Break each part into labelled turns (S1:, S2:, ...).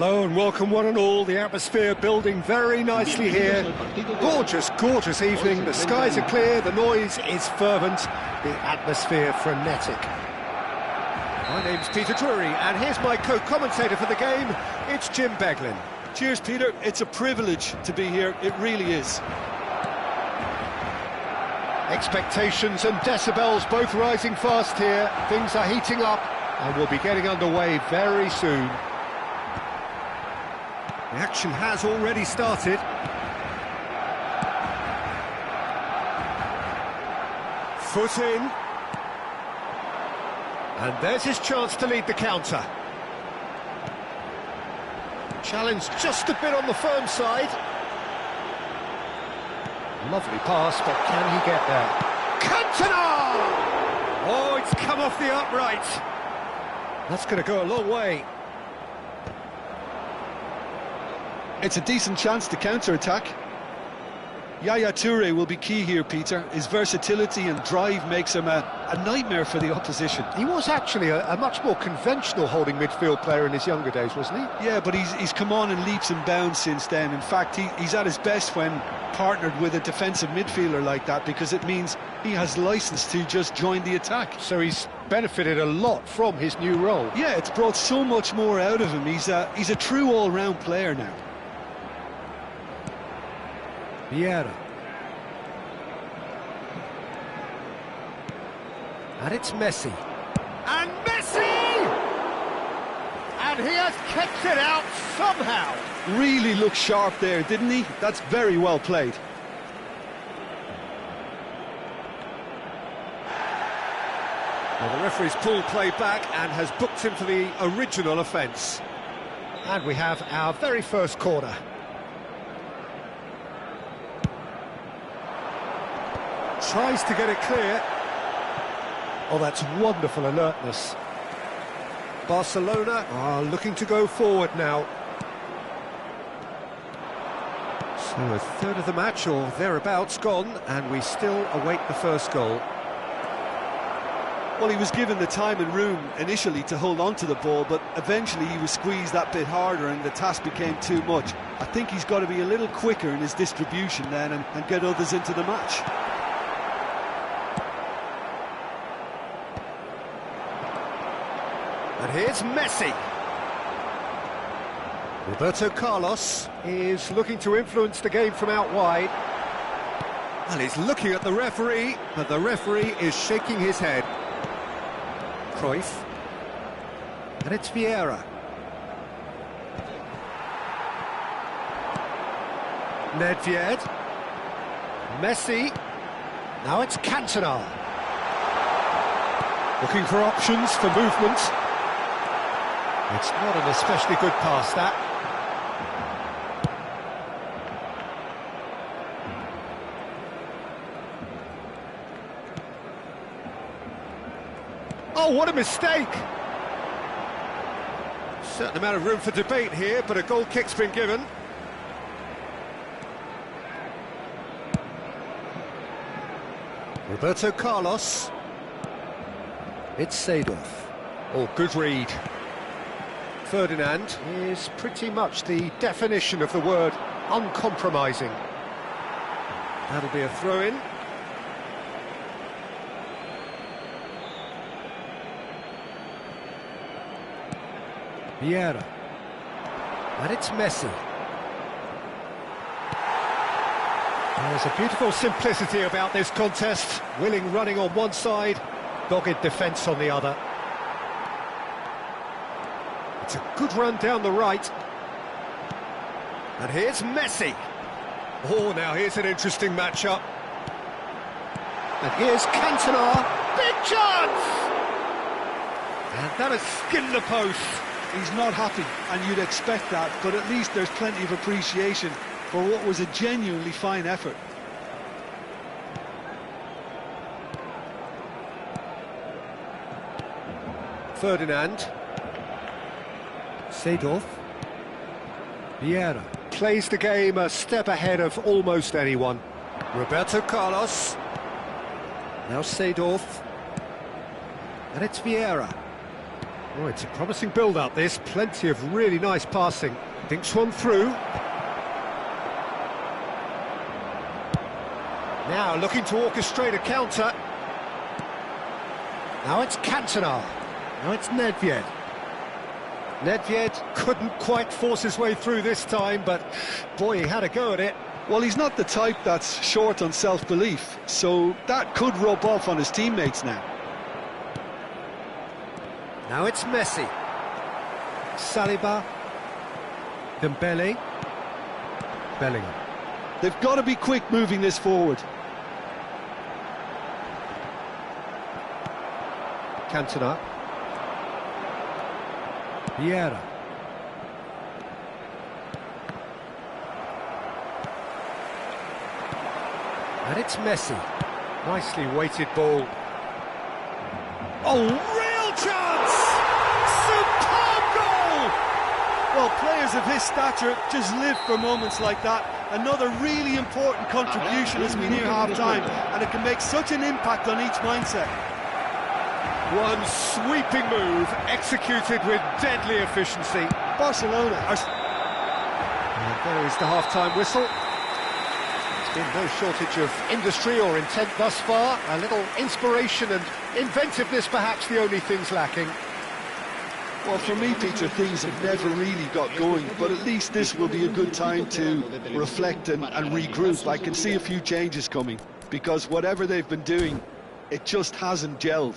S1: Hello and welcome one and all. The atmosphere building very nicely here. Gorgeous, gorgeous evening. The skies are clear, the noise is fervent, the atmosphere frenetic. My name's Peter Drury and here's my co-commentator for the game. It's Jim Beglin.
S2: Cheers, Peter. It's a privilege to be here. It really is.
S1: Expectations and decibels both rising fast here. Things are heating up and we'll be getting underway very soon. The action has already started. Foot in. And there's his chance to lead the counter. Challenge just a bit on the firm side. Lovely pass, but can he get there? Cantona! Oh, it's come off the upright. That's going to go a long way.
S2: It's a decent chance to counter-attack. Yaya Toure will be key here, Peter. His versatility and drive makes him a nightmare for the opposition.
S1: He was actually a much more conventional holding midfield player in his younger days, wasn't he?
S2: Yeah, but he's come on in leaps and bounds since then. In fact, he's at his best when partnered with a defensive midfielder like that, because it means he has licence to just join the attack.
S1: So he's benefited a lot from his new role.
S2: Yeah, it's brought so much more out of him. He's a true all-round player now.
S1: Vieira. And it's Messi. And Messi! And he has kept it out somehow.
S2: Really looked sharp there, didn't he? That's very well played.
S1: Well, the referee's pulled play back and has booked him for the original offence. And we have our very first corner. Tries to get it clear. Oh, that's wonderful alertness. Barcelona are looking to go forward now. So a third of the match or thereabouts gone, and we still await the first goal.
S2: Well, he was given the time and room initially to hold on to the ball, but eventually he was squeezed that bit harder and the task became too much. I think he's got to be a little quicker in his distribution then and get others into the match.
S1: And here's Messi. Roberto Carlos is looking to influence the game from out wide. Well, he's looking at the referee, but the referee is shaking his head. Cruyff. And it's Vieira. Nedved. Messi. Now it's Cantona. Looking for options for movement. It's not an especially good pass, that. Oh, what a mistake! Certain amount of room for debate here, but a goal kick's been given. Roberto Carlos. It's Seedorf. Oh, good read. Ferdinand is pretty much the definition of the word uncompromising. That'll be a throw-in. Vieira. And it's Messi. There's a beautiful simplicity about this contest. Willing running on one side, dogged defence on the other. It's a good run down the right. And here's Messi. Oh, now here's an interesting matchup. And here's Cantona. Big chance! And that has skinned the post.
S2: He's not happy, and you'd expect that, but at least there's plenty of appreciation for what was a genuinely fine effort.
S1: Ferdinand. Seedorf. Vieira plays the game a step ahead of almost anyone. Roberto Carlos. Now Seedorf. And it's Vieira. Oh, it's a promising build-up, this. Plenty of really nice passing. Thinks one through. Now looking to orchestrate a counter. Now it's Cantona. Now it's Nedved. Nedved couldn't quite force his way through this time, but boy, he had a go at it.
S2: Well, he's not the type that's short on self-belief, so that could rub off on his teammates now.
S1: Now it's Messi. Saliba. Dembele. Bellingham.
S2: They've got to be quick moving this forward.
S1: Cantona. Vieira. And it's Messi. Nicely weighted ball. Oh, real chance! Superb goal!
S2: Well, players of his stature just live for moments like that. Another really important contribution as we near half-time, and it can make such an impact on each mindset.
S1: One sweeping move, executed with deadly efficiency.
S2: Barcelona are...
S1: And there is the half-time whistle. There's been no shortage of industry or intent thus far. A little inspiration and inventiveness, perhaps the only things lacking.
S2: Well, for me, Peter, things have never really got going, but at least this will be a good time to reflect and regroup. I can see a few changes coming, because whatever they've been doing, it just hasn't gelled.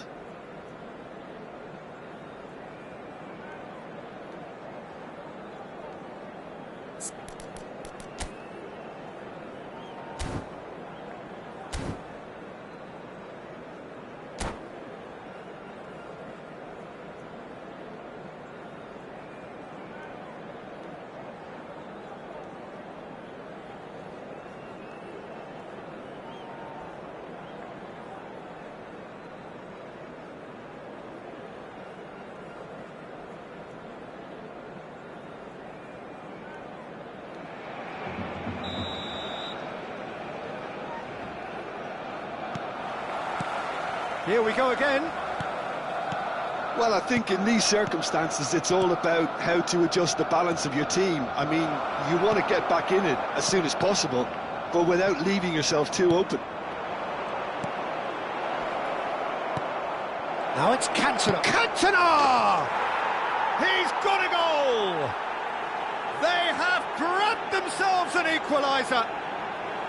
S1: Here we go again.
S2: Well, I think in these circumstances, it's all about how to adjust the balance of your team. I mean, you want to get back in it as soon as possible, but without leaving yourself too open.
S1: Now it's Cantona. Cantona! He's got a goal! They have grabbed themselves an equaliser.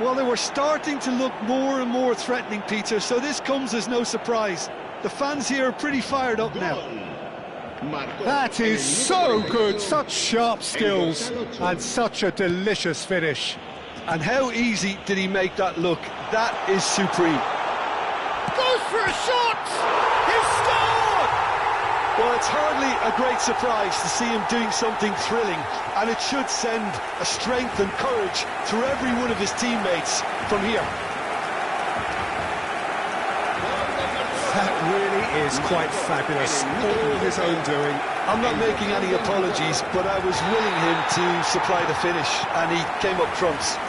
S2: Well, they were starting to look more and more threatening, Peter, so this comes as no surprise. The fans here are pretty fired up now.
S1: That is so good, such sharp skills, and such a delicious finish.
S2: And how easy did he make that look? That is supreme.
S1: Goes for a shot! He's scored!
S2: Well, it's hardly a great surprise to see him doing something thrilling, and it should send a strength and courage through every one of his teammates from here.
S1: That really is quite fabulous, all his own doing.
S2: I'm not making any apologies, but I was willing him to supply the finish, and he came up trumps.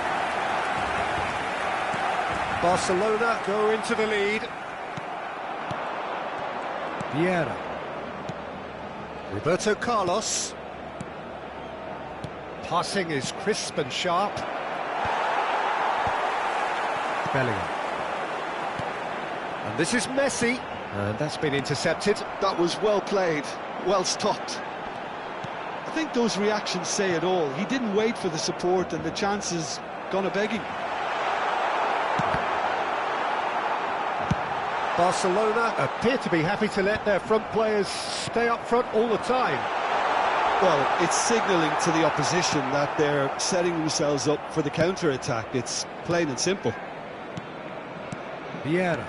S1: Barcelona go into the lead. Vieira. Roberto Carlos. Passing is crisp and sharp. Bellingham. And this is Messi. And that's been intercepted.
S2: That was well played, well stopped. I think those reactions say it all. He didn't wait for the support, and the chances gone a-begging.
S1: Barcelona appear to be happy to let their front players stay up front all the time.
S2: Well, it's signalling to the opposition that they're setting themselves up for the counter-attack. It's plain and simple.
S1: Vieira.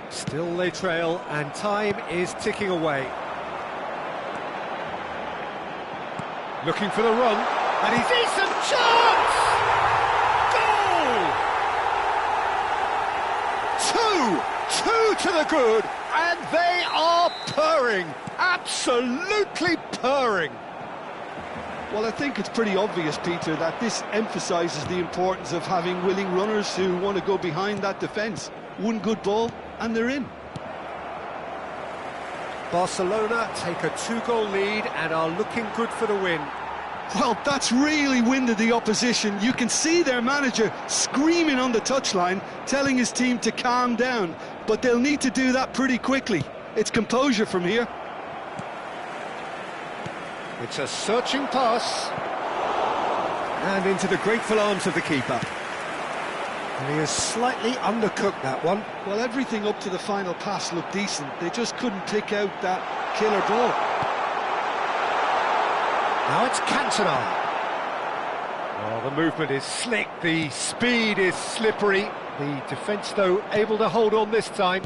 S1: Still they trail, and time is ticking away. Looking for the run, and he's decent chance! Goal! Two to the good, and they are purring, absolutely purring.
S2: Well, I think it's pretty obvious, Peter, that this emphasises the importance of having willing runners who want to go behind that defence. One good ball, and they're in.
S1: Barcelona take a 2-goal lead and are looking good for the win.
S2: Well, that's really winded the opposition. You can see their manager screaming on the touchline, telling his team to calm down. But they'll need to do that pretty quickly. It's composure from here.
S1: It's a searching pass. And into the grateful arms of the keeper. And he has slightly undercooked that one.
S2: Well, everything up to the final pass looked decent. They just couldn't pick out that killer ball.
S1: Now it's Cantona. Oh, the movement is slick, the speed is slippery. The defence, though, able to hold on this time.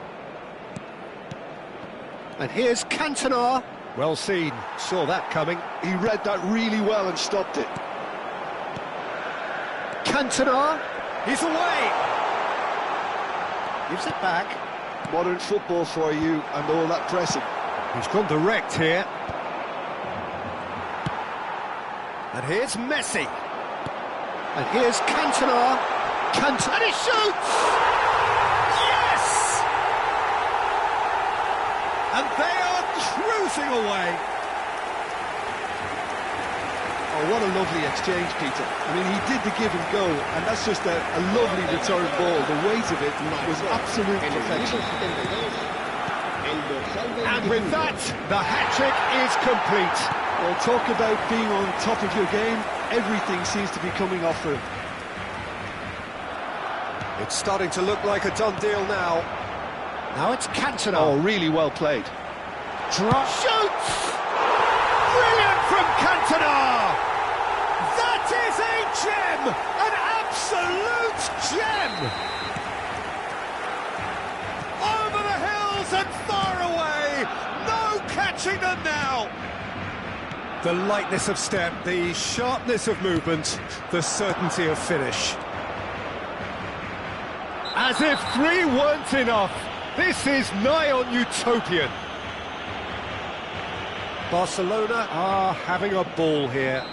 S1: And here's Cantona. Well seen, saw that coming.
S2: He read that really well and stopped it.
S1: Cantona, he's away. Gives it back.
S2: Modern football for you and all that pressing.
S1: He's gone direct here. And here's Messi. And here's Cantona. And he shoots! Yes! And they are cruising away.
S2: Oh, what a lovely exchange, Peter. I mean, he did the give and go, and that's just a lovely return ball. The weight of it was absolute perfection.
S1: And with that, the hat-trick is complete.
S2: Well, talk about being on top of your game. Everything seems to be coming off for him.
S1: It's starting to look like a done deal now. Now it's Cantona.
S2: Oh, really well played.
S1: Drop. Shoots! Brilliant from Cantona! That is a gem! An absolute gem! Over the hills and far away! No catching them now! The lightness of step, the sharpness of movement, the certainty of finish. As if 3 weren't enough, this is nigh on utopian. Barcelona are having a ball here.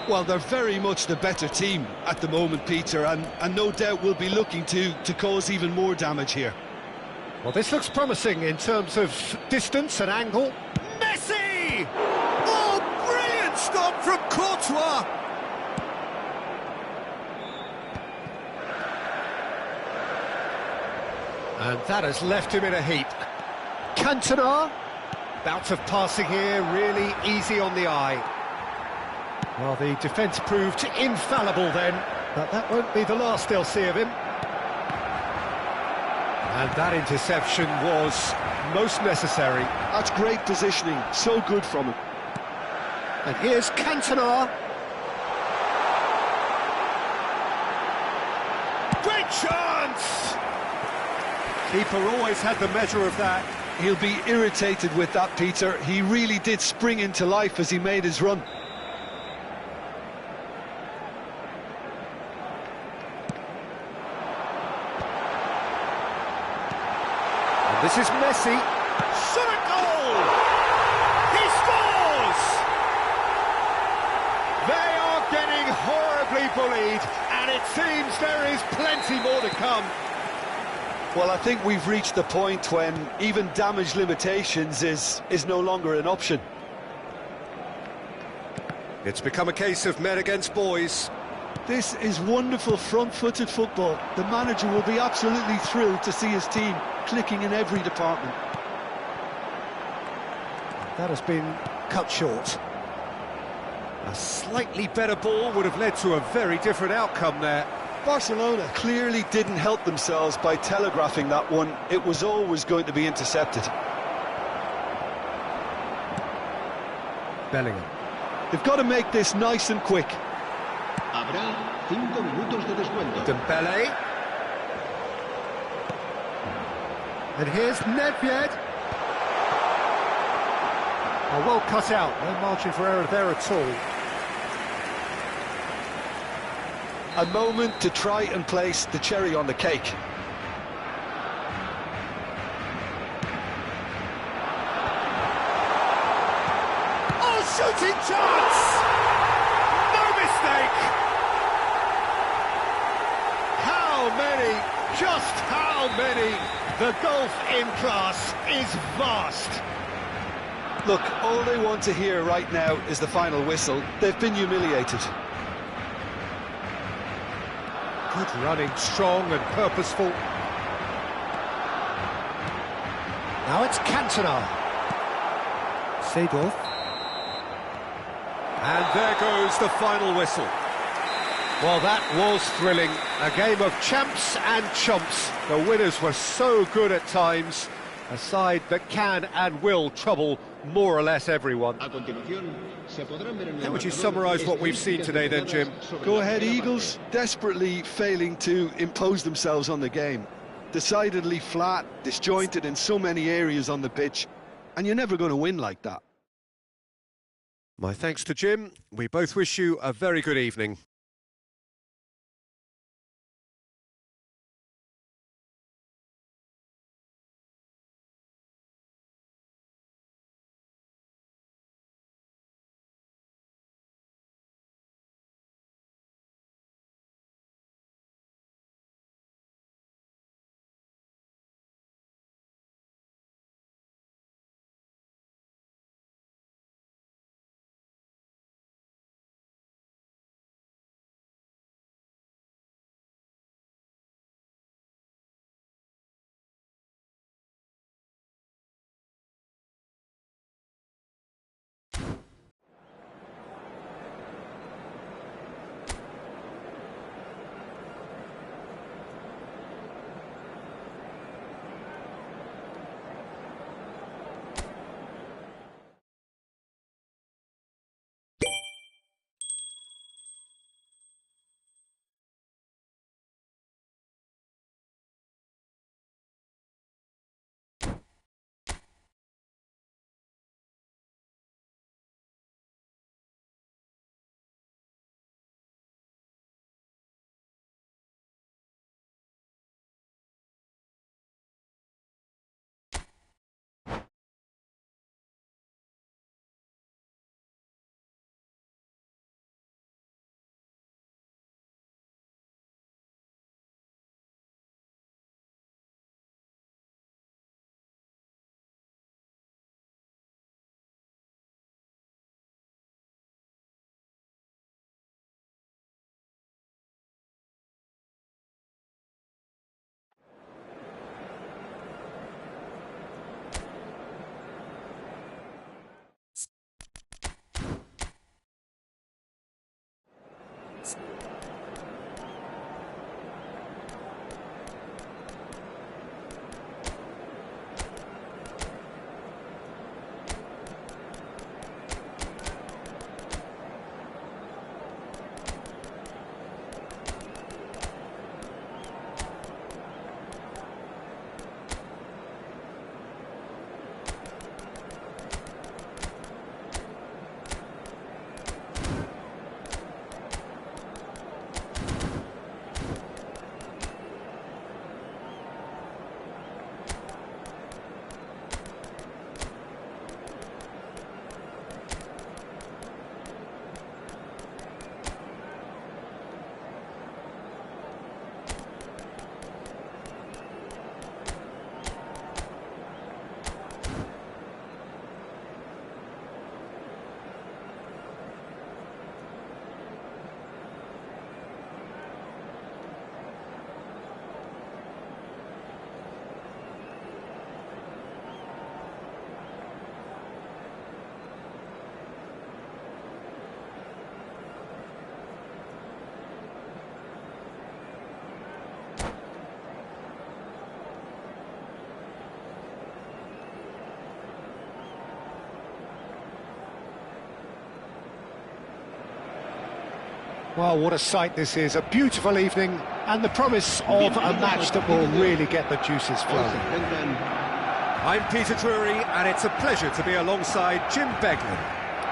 S2: Well, they're very much the better team at the moment, Peter, and no doubt will be looking to cause even more damage here.
S1: Well, this looks promising in terms of distance and angle. Messi! Oh, brilliant stop from Courtois! And that has left him in a heap. Cantona, bouts of passing here, really easy on the eye. Well, the defence proved infallible then, but that won't be the last they'll see of him. And that interception was most necessary.
S2: That's great positioning, so good from him.
S1: And here's Cantona. Great chance! Keeper always had the measure of that.
S2: He'll be irritated with that, Peter. He really did spring into life as he made his run.
S1: And this is Messi. Shot a goal! He scores! They are getting horribly bullied, and it seems there is plenty more to come.
S2: Well, I think we've reached the point when even damage limitations is no longer an option.
S1: It's become a case of men against boys.
S2: This is wonderful front-footed football. The manager will be absolutely thrilled to see his team clicking in every department.
S1: That has been cut short. A slightly better ball would have led to a very different outcome there.
S2: Barcelona clearly didn't help themselves by telegraphing that one. It was always going to be intercepted.
S1: Bellingham.
S2: They've got to make this nice and quick.
S3: Habrá 5 minutos de descuento.
S1: Dembele. And here's Nedved. Oh, well cut out. No margin for error there at all.
S2: A moment to try and place the cherry on the cake.
S1: Oh, shooting chance! No mistake! How many? Just how many? The gulf in class is vast.
S2: Look, all they want to hear right now is the final whistle. They've been humiliated.
S1: Good running, strong and purposeful. Now it's Cantona. Seedorf. And there goes the final whistle. Well, that was thrilling. A game of champs and chumps. The winners were so good at times. A side that can and will trouble more or less everyone. How would you summarise what we've seen today then, Jim?
S2: Go ahead, Eagles. Desperately failing to impose themselves on the game. Decidedly flat, disjointed in so many areas on the pitch. And you're never going to win like that.
S1: My thanks to Jim. We both wish you a very good evening. Well, what a sight this is. A beautiful evening and the promise of a match that will really get the juices flowing. I'm Peter Drury and it's a pleasure to be alongside Jim Beglin.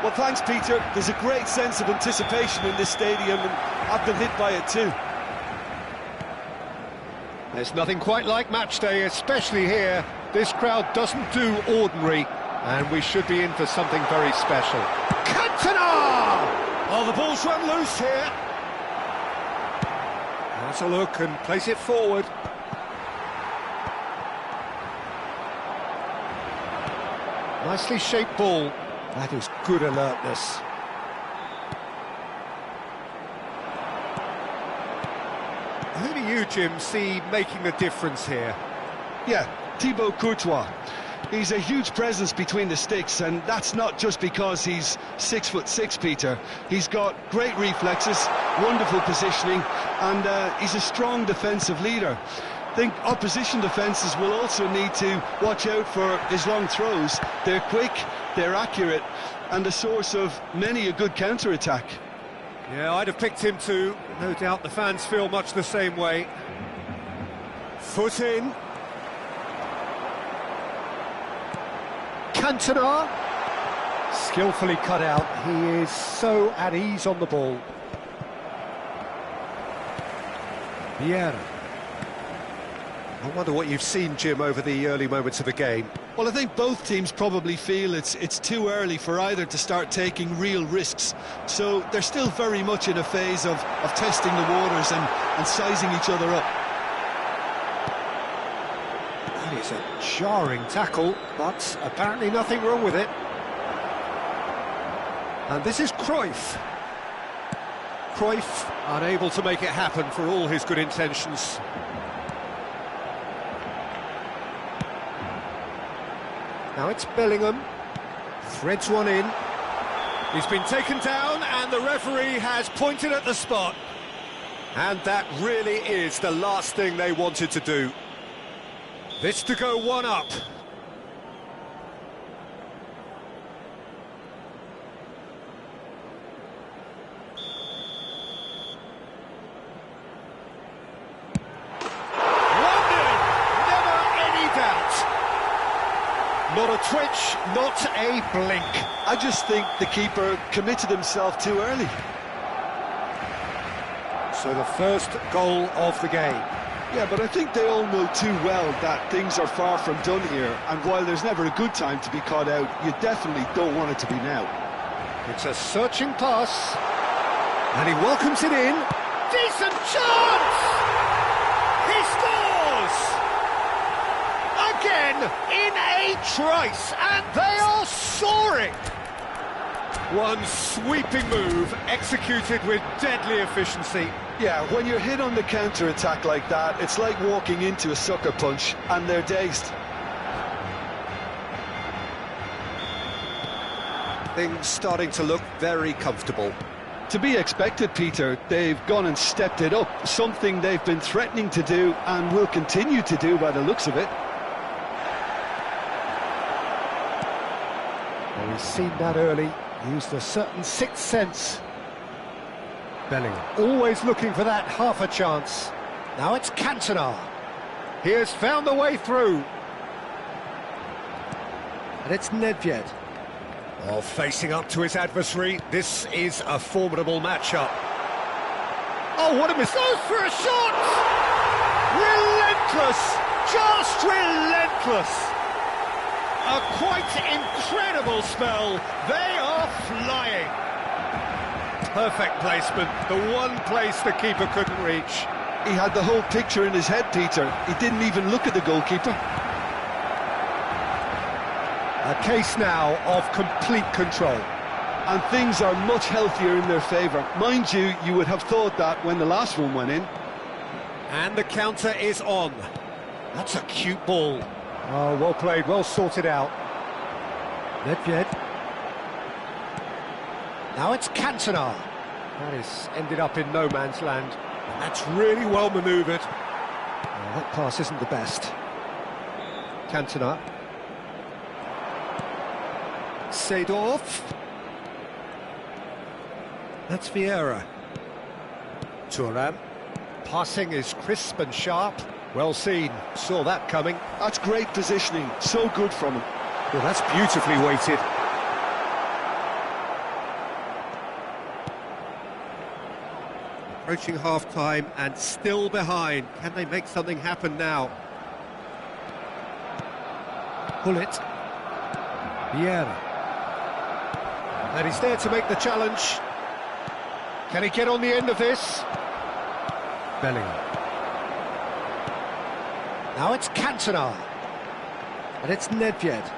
S2: Well, thanks, Peter. There's a great sense of anticipation in this stadium and I've been hit by it too.
S1: There's nothing quite like match day, especially here. This crowd doesn't do ordinary and we should be in for something very special. Cantona! Oh, the ball's run loose here. Has a look and place it forward. Nicely shaped ball. That is good alertness. Who do you, Jim, see making the difference here?
S2: Yeah, Thibaut Courtois. He's a huge presence between the sticks, and that's not just because he's 6'6", Peter. He's got great reflexes, wonderful positioning, and he's a strong defensive leader. I think opposition defences will also need to watch out for his long throws. They're quick, they're accurate, and a source of many a good counter-attack.
S1: Yeah, I'd have picked him too. No doubt the fans feel much the same way. Foot in. Cantona. Skillfully cut out. He is so at ease on the ball. Vieira. I wonder what you've seen, Jim, over the early moments of the game.
S2: Well, I think both teams probably feel it's too early for either to start taking real risks. So they're still very much in a phase of testing the waters and sizing each other up.
S1: That is a jarring tackle, but apparently nothing wrong with it. And this is Cruyff. Cruyff unable to make it happen for all his good intentions. Now it's Bellingham, threads one in. He's been taken down and the referee has pointed at the spot. And that really is the last thing they wanted to do. This to go one up. Not a twitch, not a blink.
S2: I just think the keeper committed himself too early.
S1: So the first goal of the game.
S2: Yeah, but I think they all know too well that things are far from done here, and while there's never a good time to be caught out, you definitely don't want it to be now.
S1: It's a searching pass, and he welcomes it in. Decent chance! He scores! Again, in a trice, and they are soaring! One sweeping move, executed with deadly efficiency.
S2: Yeah, when you're hit on the counter-attack like that, it's like walking into a sucker punch, and they're dazed.
S1: Things starting to look very comfortable.
S2: To be expected, Peter. They've gone and stepped it up, something they've been threatening to do and will continue to do by the looks of it.
S1: Well, he's seen that early, used a certain sixth sense. Bellingham, always looking for that half a chance. Now it's Cantona. He has found the way through. And it's Nedved. Oh, facing up to his adversary, this is a formidable matchup. Oh, what a miss! Goes for a shot! Relentless! Just relentless! A quite incredible spell. They are flying. Perfect placement, the one place the keeper couldn't reach.
S2: He had the whole picture in his head, Peter. He didn't even look at the goalkeeper.
S1: A case now of complete control.
S2: And things are much healthier in their favour. Mind you, you would have thought that when the last one went in.
S1: And the counter is on. That's a cute ball. Oh, well played, well sorted out. Nedved. Now it's Cantona. That is ended up in no man's land. That's really well manoeuvred. Oh, that pass isn't the best. Cantona. Seedorf. That's Vieira. Thuram. Passing is crisp and sharp. Well seen. Saw that coming.
S2: That's great positioning. So good from him.
S1: Well, that's beautifully weighted. Approaching half-time and still behind. Can they make something happen now? Pull it. Vieira. And he's there to make the challenge. Can he get on the end of this? Bellingham. Now it's Cantona. And it's Nedved.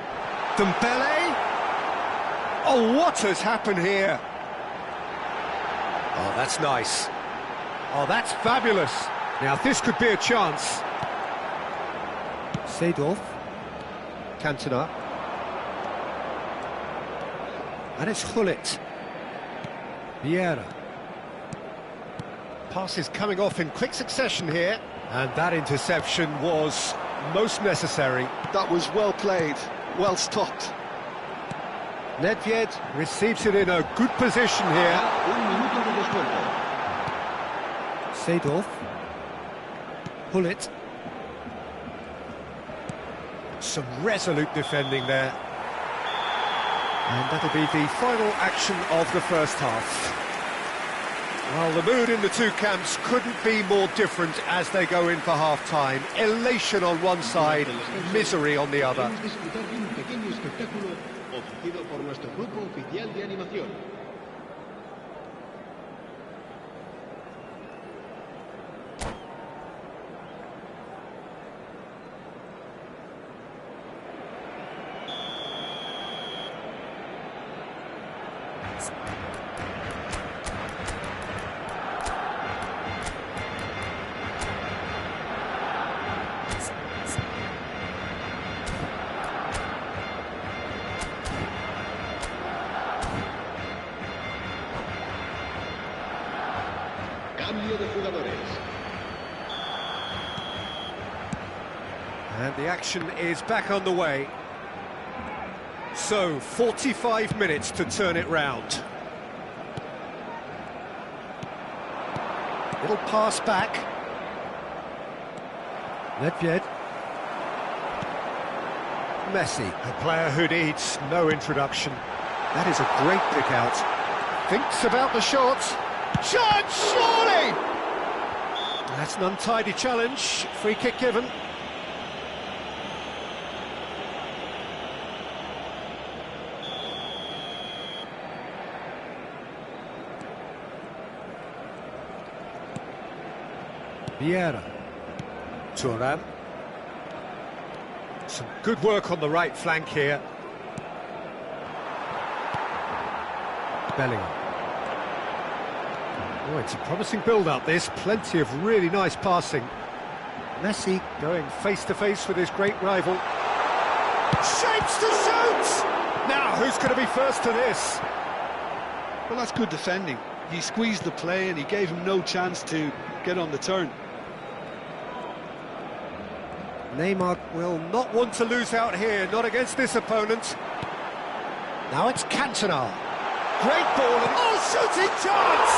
S1: Dembele. Oh, what has happened here? Oh, that's nice. Oh, that's fabulous. Now, this could be a chance. Seedorf. Cantona. And it's Gullit. Vieira. Passes coming off in quick succession here. And that interception was most necessary.
S2: That was well played, well stopped.
S1: Nedved receives it in a good position here.
S3: Un minuto de descuento.
S1: Seedorf. Gullit. Some resolute defending there. And that'll be the final action of the first half. Well, the mood in the two camps couldn't be more different as they go in for half-time. Elation on one side, misery on the other.
S3: Podemos disfrutar de un pequeño espectáculo ofrecido por nuestro grupo oficial de animación. Cambio de jugadores.
S1: And the action is back underway. So, 45 minutes to turn it round. Little pass back. Nedved. Messi, a player who needs no introduction. That is a great pick out. Thinks about the shot. Shot, surely! That's an untidy challenge. Free kick given. Vieira. Thuram. Some good work on the right flank here. Bellingham. Oh, it's a promising build-up, this. Plenty of really nice passing. Messi going face-to-face with his great rival. Shapes to shoot! Now, who's going to be first to this?
S2: Well, that's good defending. He squeezed the play and he gave him no chance to get on the turn.
S1: Neymar will not want to lose out here, not against this opponent. Now it's Cantona. Great ball and shooting chance!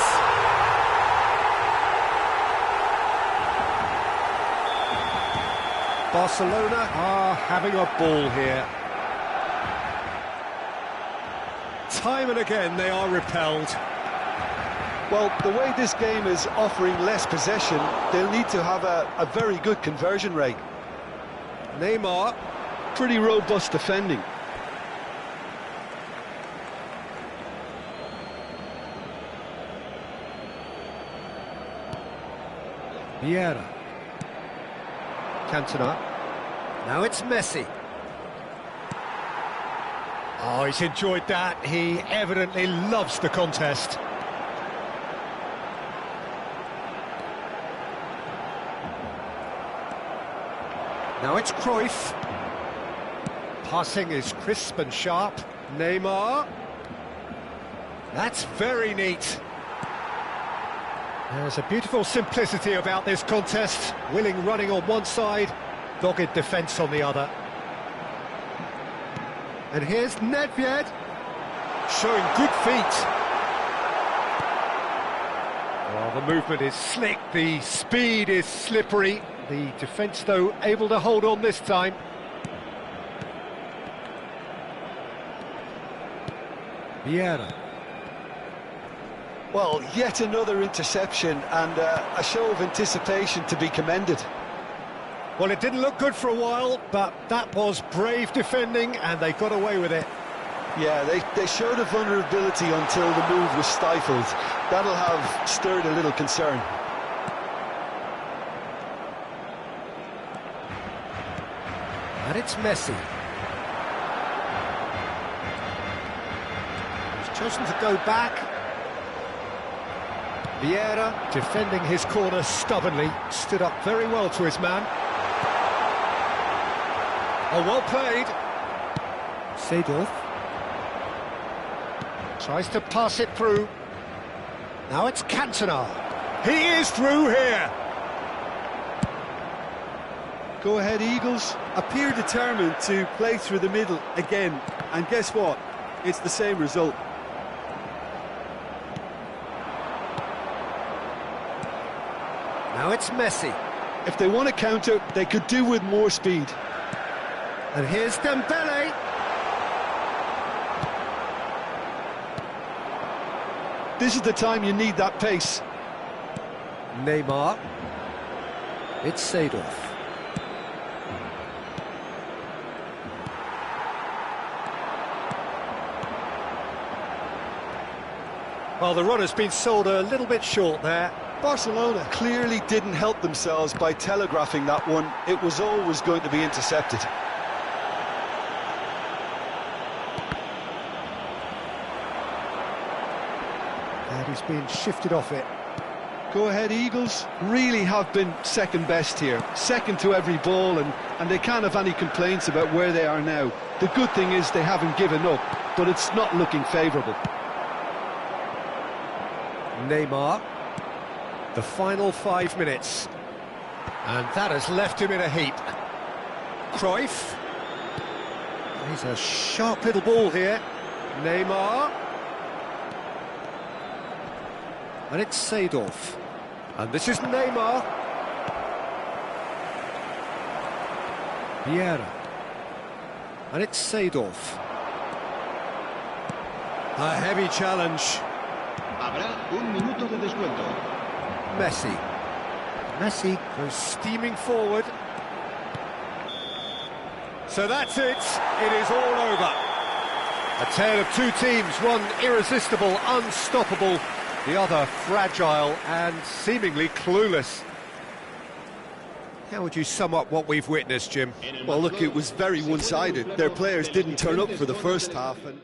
S1: Barcelona are having a ball here. Time and again they are repelled.
S2: Well, the way this game is offering less possession, they'll need to have a very good conversion rate.
S1: Neymar.
S2: Pretty robust defending.
S1: Vieira. Cantona. Now it's Messi. Oh, he's enjoyed that. He evidently loves the contest. Now it's Cruyff. Passing is crisp and sharp. Neymar. That's very neat. There's a beautiful simplicity about this contest. Willing running on one side, dogged defence on the other. And here's Nedved, showing good feet. Well, the movement is slick, the speed is slippery. The defence, though, able to hold on this time. Vieira.
S2: Well, yet another interception and a show of anticipation to be commended.
S1: Well, it didn't look good for a while, but that was brave defending and they got away with it.
S2: Yeah, they showed a vulnerability until the move was stifled. That'll have stirred a little concern.
S1: And it's Messi. Chosen to go back. Vieira, defending his corner stubbornly, stood up very well to his man. Oh, well played. Seedorf tries to pass it through. Now it's Cantona. He is through here.
S2: Go ahead, Eagles. Appear determined to play through the middle again. And guess what? It's the same result.
S1: Now it's Messi.
S2: If they want to counter, they could do with more speed.
S1: And here's Dembele.
S2: This is the time you need that pace.
S1: Neymar. It's Seedorf. Well, the run has been sold a little bit short there.
S2: Barcelona clearly didn't help themselves by telegraphing that one. It was always going to be intercepted.
S1: And he's been shifted off it.
S2: Go ahead, Eagles. Really have been second best here. Second to every ball, and they can't have any complaints about where they are now. The good thing is they haven't given up, but it's not looking favourable.
S1: Neymar. The final 5 minutes. And that has left him in a heap. Cruyff. He's a sharp little ball here. Neymar. And it's Seedorf. And this is Neymar. Vieira. And it's Seedorf. A heavy challenge.
S3: Habrá un minuto de descuento.
S1: Messi. Messi goes steaming forward. So that's it. It is all over. A tale of two teams, one irresistible, unstoppable, the other fragile and seemingly clueless. How would you sum up what we've witnessed, Jim?
S2: Well, look, it was very one-sided. Their players didn't turn up for the first half. And